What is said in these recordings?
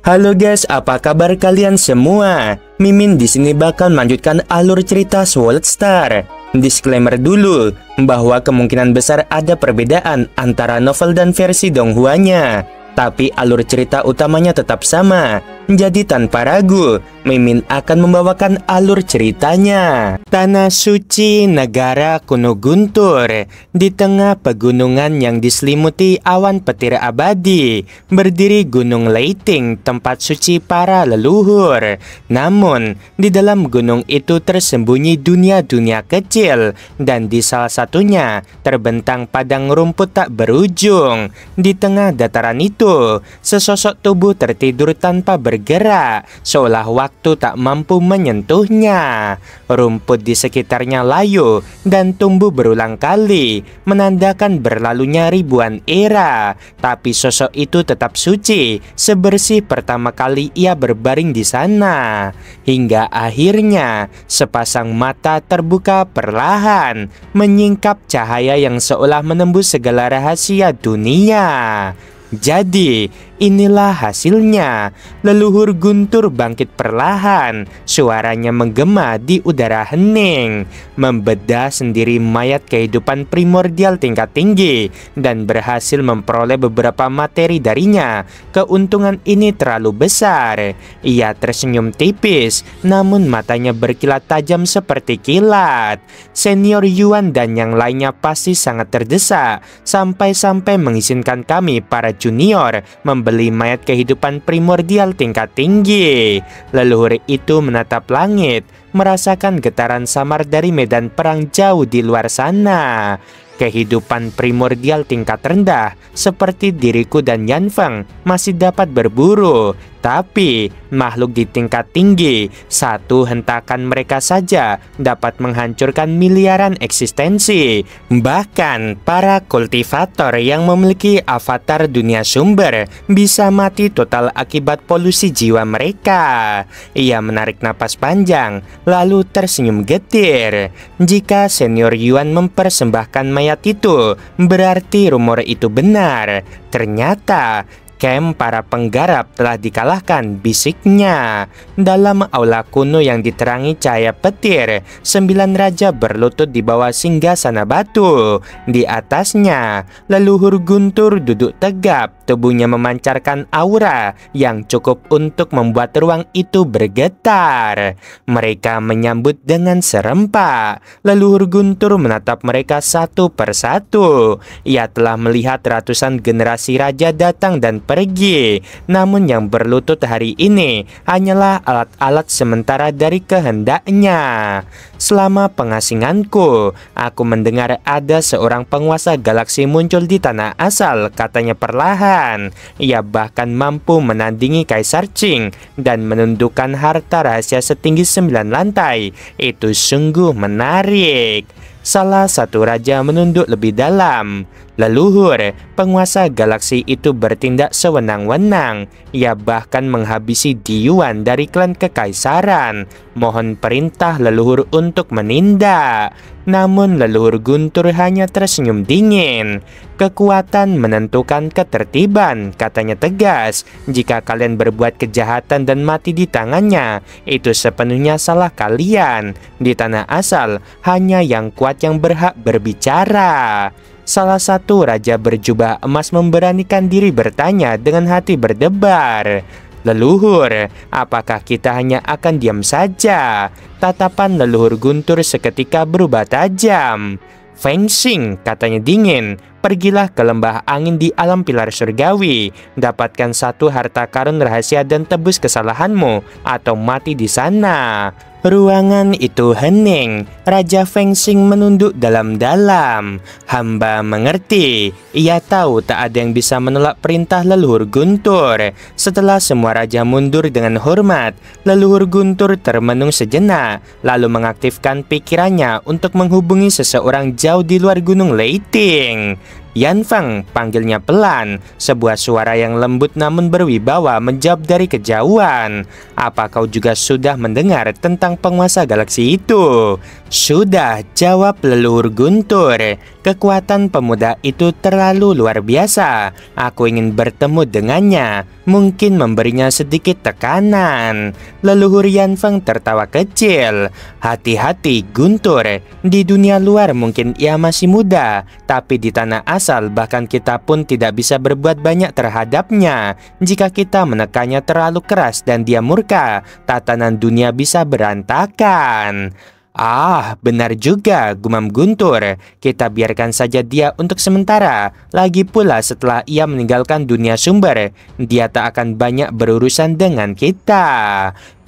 Halo guys, apa kabar kalian semua? Mimin di sini bakal melanjutkan alur cerita Sword Star. Disclaimer dulu bahwa kemungkinan besar ada perbedaan antara novel dan versi Donghuanya, tapi alur cerita utamanya tetap sama. Jadi tanpa ragu, Mimin akan membawakan alur ceritanya. Tanah suci negara kuno Guntur. Di tengah pegunungan yang diselimuti awan petir abadi, berdiri Gunung Leiting, tempat suci para leluhur. Namun, di dalam gunung itu tersembunyi dunia-dunia kecil, dan di salah satunya terbentang padang rumput tak berujung. Di tengah dataran itu, sesosok tubuh tertidur tanpa bergerak, seolah waktu tak mampu menyentuhnya. Rumput di sekitarnya layu dan tumbuh berulang kali, menandakan berlalunya ribuan era. Tapi sosok itu tetap suci, sebersih pertama kali ia berbaring di sana. Hingga akhirnya, sepasang mata terbuka perlahan, menyingkap cahaya yang seolah menembus segala rahasia dunia. Jadi, inilah hasilnya. Leluhur Guntur bangkit perlahan. Suaranya menggema di udara hening, membedah sendiri mayat kehidupan primordial tingkat tinggi, dan berhasil memperoleh beberapa materi darinya. Keuntungan ini terlalu besar. Ia tersenyum tipis, namun matanya berkilat tajam seperti kilat. Senior Yuan dan yang lainnya pasti sangat terdesak, sampai-sampai mengizinkan kami para junior membeli mayat kehidupan primordial tingkat tinggi. Leluhur itu menatap langit, merasakan getaran samar dari medan perang jauh di luar sana. Kehidupan primordial tingkat rendah seperti diriku dan Yanfeng masih dapat berburu, tapi makhluk di tingkat tinggi, satu hentakan mereka saja dapat menghancurkan miliaran eksistensi. Bahkan para kultivator yang memiliki avatar dunia sumber bisa mati total akibat polusi jiwa mereka. Ia menarik napas panjang, lalu tersenyum getir. Jika senior Yuan mempersembahkan mayat itu, berarti rumor itu benar. Ternyata camp para penggarap telah dikalahkan, bisiknya. Dalam aula kuno yang diterangi cahaya petir, 9 raja berlutut di bawah singgasana batu. Di atasnya, leluhur Guntur duduk tegap, tubuhnya memancarkan aura yang cukup untuk membuat ruang itu bergetar. Mereka menyambut dengan serempak. Leluhur Guntur menatap mereka satu persatu. Ia telah melihat ratusan generasi raja datang dan pergi, namun yang berlutut hari ini hanyalah alat-alat sementara dari kehendaknya. Selama pengasinganku, aku mendengar ada seorang penguasa galaksi muncul di tanah asal, katanya perlahan. Ia bahkan mampu menandingi Kaisar Qing dan menundukkan harta rahasia setinggi 9 lantai. Itu sungguh menarik. Salah satu raja menunduk lebih dalam. Leluhur, penguasa galaksi itu bertindak sewenang-wenang. Ia bahkan menghabisi Diyuan dari klan kekaisaran. Mohon perintah leluhur untuk menindak. Namun leluhur Guntur hanya tersenyum dingin. Kekuatan menentukan ketertiban, katanya tegas. Jika kalian berbuat kejahatan dan mati di tangannya, itu sepenuhnya salah kalian. Di tanah asal, hanya yang kuat yang berhak berbicara. Salah satu raja berjubah emas memberanikan diri bertanya dengan hati berdebar. Leluhur, apakah kita hanya akan diam saja? Tatapan leluhur Guntur seketika berubah tajam. Fengsing, katanya dingin. Pergilah ke lembah angin di alam pilar surgawi. Dapatkan satu harta karun rahasia dan tebus kesalahanmu, atau mati di sana. Ruangan itu hening. Raja Fengsing menunduk dalam-dalam. Hamba mengerti. Ia tahu tak ada yang bisa menolak perintah leluhur Guntur. Setelah semua raja mundur dengan hormat, leluhur Guntur termenung sejenak, lalu mengaktifkan pikirannya untuk menghubungi seseorang jauh di luar Gunung Leiting. Yan Feng, panggilnya pelan. Sebuah suara yang lembut namun berwibawa menjawab dari kejauhan. Apa kau juga sudah mendengar tentang penguasa galaksi itu? Sudah, jawab leluhur Guntur. Kekuatan pemuda itu terlalu luar biasa. Aku ingin bertemu dengannya, mungkin memberinya sedikit tekanan. Leluhur Yan Feng tertawa kecil. Hati-hati Guntur, di dunia luar mungkin ia masih muda, tapi di tanah asal bahkan kita pun tidak bisa berbuat banyak terhadapnya. Jika kita menekannya terlalu keras dan dia murka, tatanan dunia bisa berantakan. Ah, benar juga, gumam Guntur. Kita biarkan saja dia untuk sementara. Lagi pula setelah ia meninggalkan dunia sumber, dia tak akan banyak berurusan dengan kita.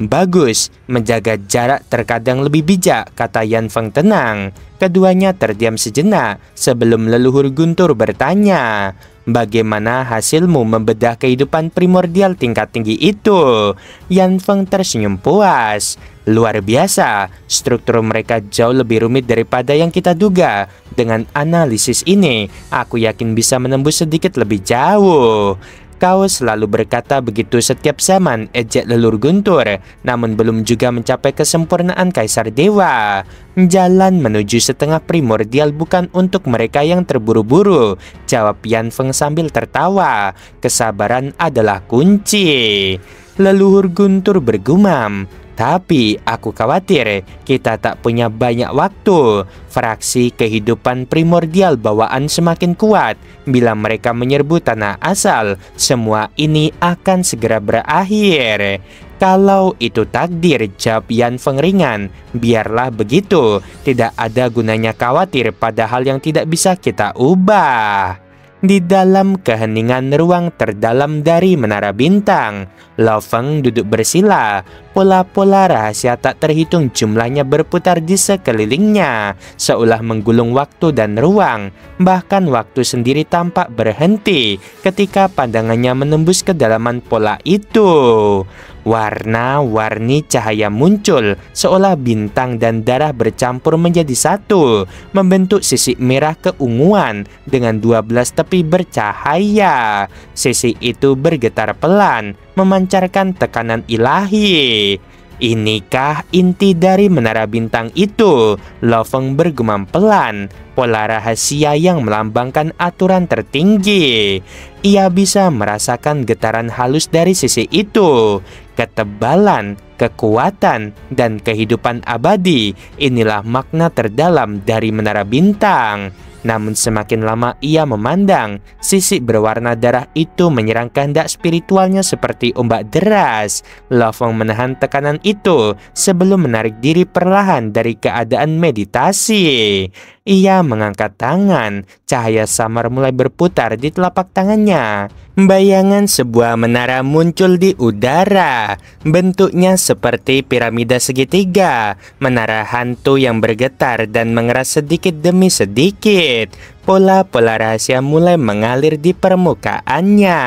Bagus, menjaga jarak terkadang lebih bijak, kata Yan Feng tenang. Keduanya terdiam sejenak sebelum leluhur Guntur bertanya, bagaimana hasilmu membedah kehidupan primordial tingkat tinggi itu? Yan Feng tersenyum puas. Luar biasa, struktur mereka jauh lebih rumit daripada yang kita duga. Dengan analisis ini, aku yakin bisa menembus sedikit lebih jauh. Kau selalu berkata begitu setiap zaman, ejek leluhur Guntur, namun belum juga mencapai kesempurnaan Kaisar Dewa. Jalan menuju setengah primordial bukan untuk mereka yang terburu-buru, jawab Yan Feng sambil tertawa. Kesabaran adalah kunci. Leluhur Guntur bergumam, tapi aku khawatir kita tak punya banyak waktu. Fraksi kehidupan primordial bawaan semakin kuat. Bila mereka menyerbu tanah asal, semua ini akan segera berakhir. Kalau itu takdir, jawab Yan Feng ringan. Biarlah begitu, tidak ada gunanya khawatir pada hal yang tidak bisa kita ubah. Di dalam keheningan ruang terdalam dari menara bintang, Lo Feng duduk bersila. Pola-pola rahasia tak terhitung jumlahnya berputar di sekelilingnya, seolah menggulung waktu dan ruang. Bahkan waktu sendiri tampak berhenti ketika pandangannya menembus kedalaman pola itu. Warna-warni cahaya muncul, seolah bintang dan darah bercampur menjadi satu, membentuk sisik merah keunguan dengan 12 tepi bercahaya. Sisik itu bergetar pelan, memancarkan tekanan ilahi. Inikah inti dari menara bintang itu? Lo Feng bergumam pelan. Pola rahasia yang melambangkan aturan tertinggi. Ia bisa merasakan getaran halus dari sisi itu. Ketebalan, kekuatan, dan kehidupan abadi. Inilah makna terdalam dari menara bintang. Namun semakin lama ia memandang, sisik berwarna darah itu menyerang kehendak spiritualnya seperti ombak deras. Lo Feng menahan tekanan itu sebelum menarik diri perlahan dari keadaan meditasi. Ia mengangkat tangan, cahaya samar mulai berputar di telapak tangannya. Bayangan sebuah menara muncul di udara. Bentuknya seperti piramida segitiga, menara hantu yang bergetar dan mengeras sedikit demi sedikit. Pola-pola rahasia mulai mengalir di permukaannya.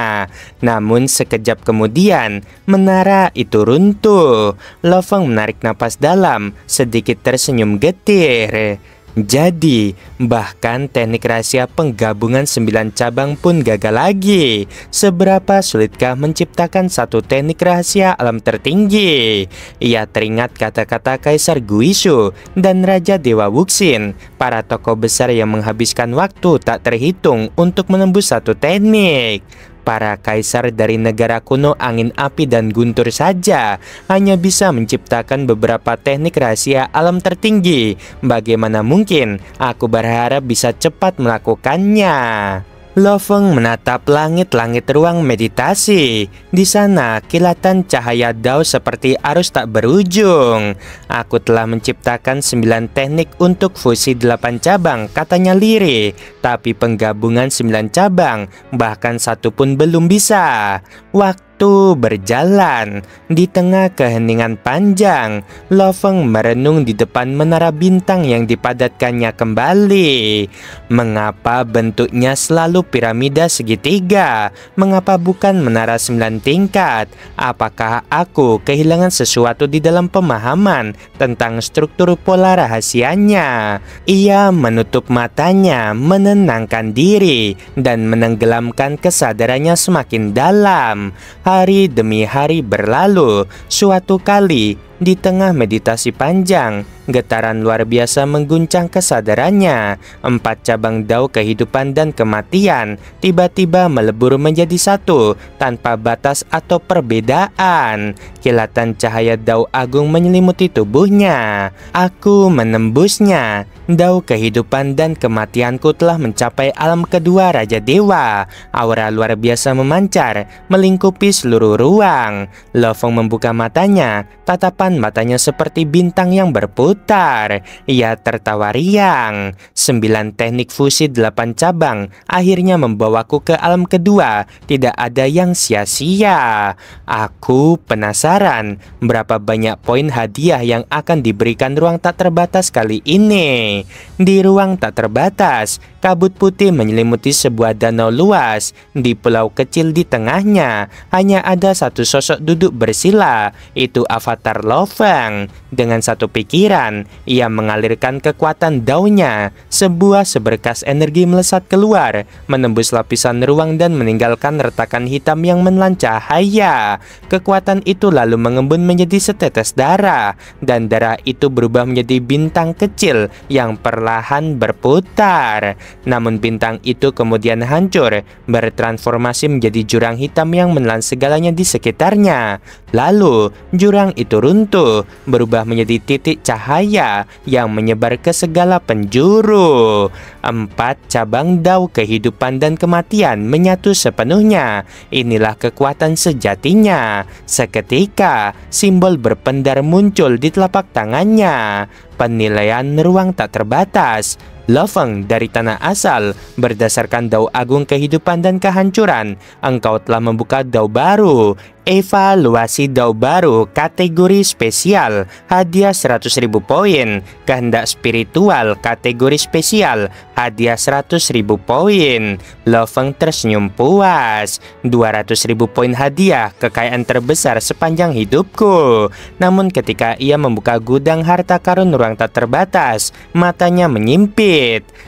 Namun sekejap kemudian, menara itu runtuh. Lo Feng menarik napas dalam, sedikit tersenyum getir. Jadi, bahkan teknik rahasia penggabungan 9 cabang pun gagal lagi. Seberapa sulitkah menciptakan satu teknik rahasia alam tertinggi? Ia teringat kata-kata Kaisar Guishu dan Raja Dewa Wuxin, para tokoh besar yang menghabiskan waktu tak terhitung untuk menembus satu teknik. Para kaisar dari negara kuno angin api dan guntur saja hanya bisa menciptakan beberapa teknik rahasia alam tertinggi. Bagaimana mungkin aku berharap bisa cepat melakukannya? Lo Feng menatap langit-langit ruang meditasi. Di sana kilatan cahaya Dao seperti arus tak berujung. Aku telah menciptakan 9 teknik untuk fusi 8 cabang, katanya lirih. Tapi penggabungan 9 cabang, bahkan satu pun belum bisa. Waktu Waktu berjalan, di tengah keheningan panjang, Lo Feng merenung di depan menara bintang yang dipadatkannya kembali. Mengapa bentuknya selalu piramida segitiga? Mengapa bukan menara 9 tingkat? Apakah aku kehilangan sesuatu di dalam pemahaman tentang struktur pola rahasianya? Ia menutup matanya, menenangkan diri, dan menenggelamkan kesadarannya semakin dalam. Hari demi hari berlalu. Suatu kali, di tengah meditasi panjang, getaran luar biasa mengguncang kesadarannya. 4 cabang dao kehidupan dan kematian tiba-tiba melebur menjadi satu tanpa batas atau perbedaan. Kilatan cahaya dao agung menyelimuti tubuhnya. Aku menembusnya. Dao kehidupan dan kematianku telah mencapai alam kedua Raja Dewa. Aura luar biasa memancar, melingkupi seluruh ruang. Lo Feng membuka matanya. Tatapan matanya seperti bintang yang berputar. Ia tertawa riang. 9 teknik fusi 8 cabang akhirnya membawaku ke alam kedua. Tidak ada yang sia-sia. Aku penasaran berapa banyak poin hadiah yang akan diberikan ruang tak terbatas kali ini. Di ruang tak terbatas, kabut putih menyelimuti sebuah danau luas. Di pulau kecil di tengahnya, hanya ada satu sosok duduk bersila. Itu avatar Lo Feng. Dengan satu pikiran, ia mengalirkan kekuatan daunnya. Sebuah seberkas energi melesat keluar, menembus lapisan ruang dan meninggalkan retakan hitam yang menelan cahaya. Kekuatan itu lalu mengembun menjadi setetes darah, dan darah itu berubah menjadi bintang kecil yang perlahan berputar. Namun bintang itu kemudian hancur, bertransformasi menjadi jurang hitam yang menelan segalanya di sekitarnya. Lalu jurang itu runtuh, berubah menjadi titik cahaya yang menyebar ke segala penjuru. 4 cabang dao kehidupan dan kematian menyatu sepenuhnya. Inilah kekuatan sejatinya. Seketika simbol berpendar muncul di telapak tangannya. Penilaian ruang tak terbatas. Lo Feng dari tanah asal, berdasarkan dao agung kehidupan dan kehancuran, engkau telah membuka dao baru. Evaluasi dao baru kategori spesial, hadiah 100.000 poin. Kehendak spiritual kategori spesial, hadiah 100.000 poin. Lo Feng tersenyum puas. 200.000 poin hadiah, kekayaan terbesar sepanjang hidupku. Namun ketika ia membuka gudang harta karun ruang tak terbatas, matanya menyipit.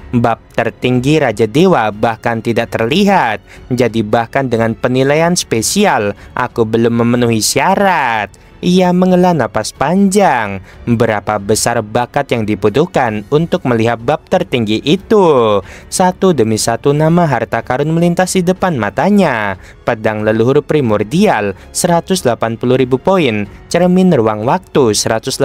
Bab tertinggi Raja Dewa bahkan tidak terlihat. Jadi bahkan dengan penilaian spesial, aku belum memenuhi syarat. Ia menghela napas panjang. Berapa besar bakat yang dibutuhkan untuk melihat bab tertinggi itu? Satu demi satu nama harta karun melintasi depan matanya. Pedang leluhur primordial 180.000 poin. Cermin ruang waktu 180.000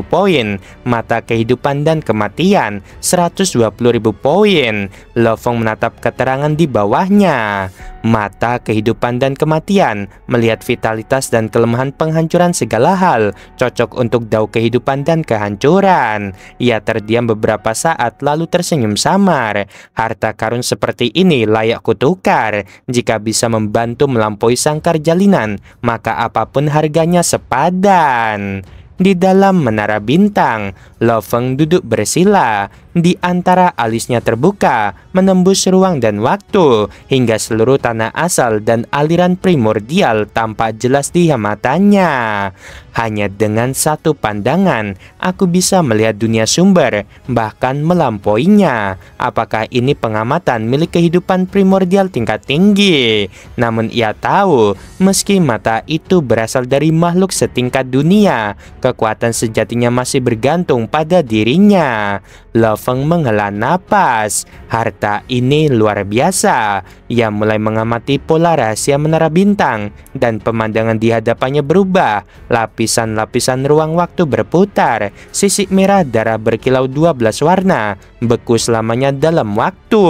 poin. Mata kehidupan dan kematian 120.000 poin. Lo Feng menatap keterangan di bawahnya. Mata kehidupan dan kematian, melihat vitalitas dan kelemahan penghancuran segala hal, cocok untuk dao kehidupan dan kehancuran. Ia terdiam beberapa saat lalu tersenyum samar. Harta karun seperti ini layak kutukar. Jika bisa membantu melampaui sangkar jalinan, maka apapun harganya sepadan. Di dalam menara bintang, Lo Feng duduk bersila. Di antara alisnya terbuka, menembus ruang dan waktu, hingga seluruh tanah asal dan aliran primordial tampak jelas di matannya. Hanya dengan satu pandangan, aku bisa melihat dunia sumber, bahkan melampauinya. Apakah ini pengamatan milik kehidupan primordial tingkat tinggi? Namun ia tahu, meski mata itu berasal dari makhluk setingkat dunia, kekuatan sejatinya masih bergantung pada dirinya. Lo Feng menghela napas. Harta ini luar biasa. Ia mulai mengamati pola rahasia menara bintang, dan pemandangan di hadapannya berubah. Lapisan-lapisan ruang waktu berputar. Sisik merah darah berkilau 12 warna, beku selamanya dalam waktu.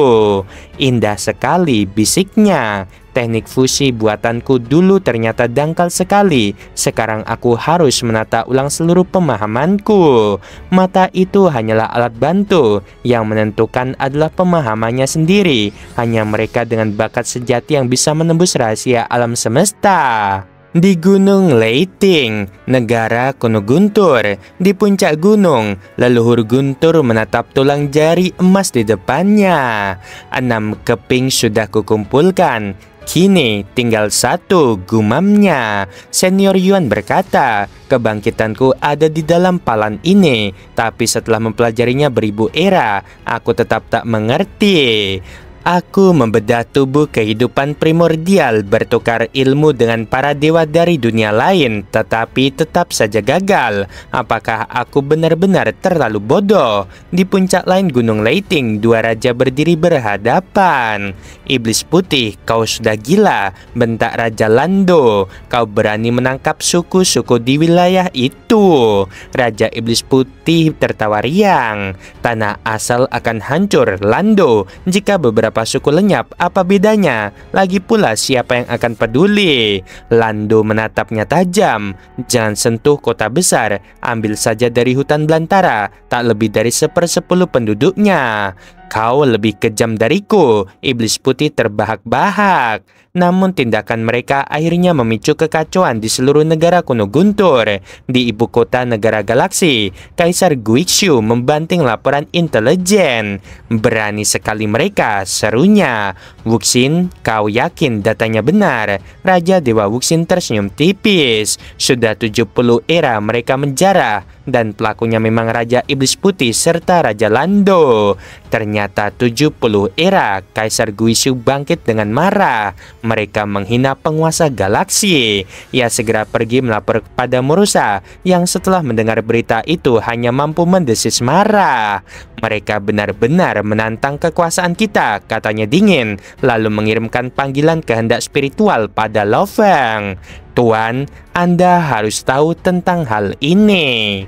Indah sekali, bisiknya. Teknik fusi buatanku dulu ternyata dangkal sekali. Sekarang aku harus menata ulang seluruh pemahamanku. Mata itu hanyalah alat bantu. Yang menentukan adalah pemahamannya sendiri. Hanya mereka dengan bakat sejati yang bisa menembus rahasia alam semesta. Di Gunung Leiting, negara kuno Guntur, di puncak gunung, leluhur Guntur menatap tulang jari emas di depannya. 6 keping sudah kukumpulkan. Kini tinggal 1, gumamnya. Senior Yuan berkata, kebangkitanku ada di dalam palan ini. Tapi setelah mempelajarinya beribu era, aku tetap tak mengerti. Aku membedah tubuh kehidupan primordial, bertukar ilmu dengan para dewa dari dunia lain, tetapi tetap saja gagal. Apakah aku benar-benar terlalu bodoh? Di puncak lain Gunung Leiting, 2 raja berdiri berhadapan. Iblis putih, kau sudah gila, bentak Raja Lando. Kau berani menangkap suku-suku di wilayah itu. Raja Iblis putih tertawa riang. Tanah asal akan hancur, Lando, jika beberapa suku lenyap. Apa bedanya? Lagi pula siapa yang akan peduli? Lando menatapnya tajam. Jangan sentuh kota besar. Ambil saja dari hutan belantara, tak lebih dari 1/10 penduduknya. Kau lebih kejam dariku. Iblis putih terbahak-bahak. Namun tindakan mereka akhirnya memicu kekacauan di seluruh negara kuno Guntur. Di ibu kota negara galaksi, Kaisar Guixu membanting laporan intelijen. Berani sekali mereka, serunya. Wuxin, kau yakin datanya benar? Raja Dewa Wuxin tersenyum tipis. Sudah 70 era mereka menjarah, dan pelakunya memang Raja Iblis Putih serta Raja Lando. Ternyata 70 era, Kaisar Guixu bangkit dengan marah. Mereka menghina penguasa galaksi. Ia segera pergi melapor kepada Murusa, yang setelah mendengar berita itu hanya mampu mendesis marah. Mereka benar-benar menantang kekuasaan kita, katanya dingin, lalu mengirimkan panggilan kehendak spiritual pada Lo Feng. Tuan, Anda harus tahu tentang hal ini.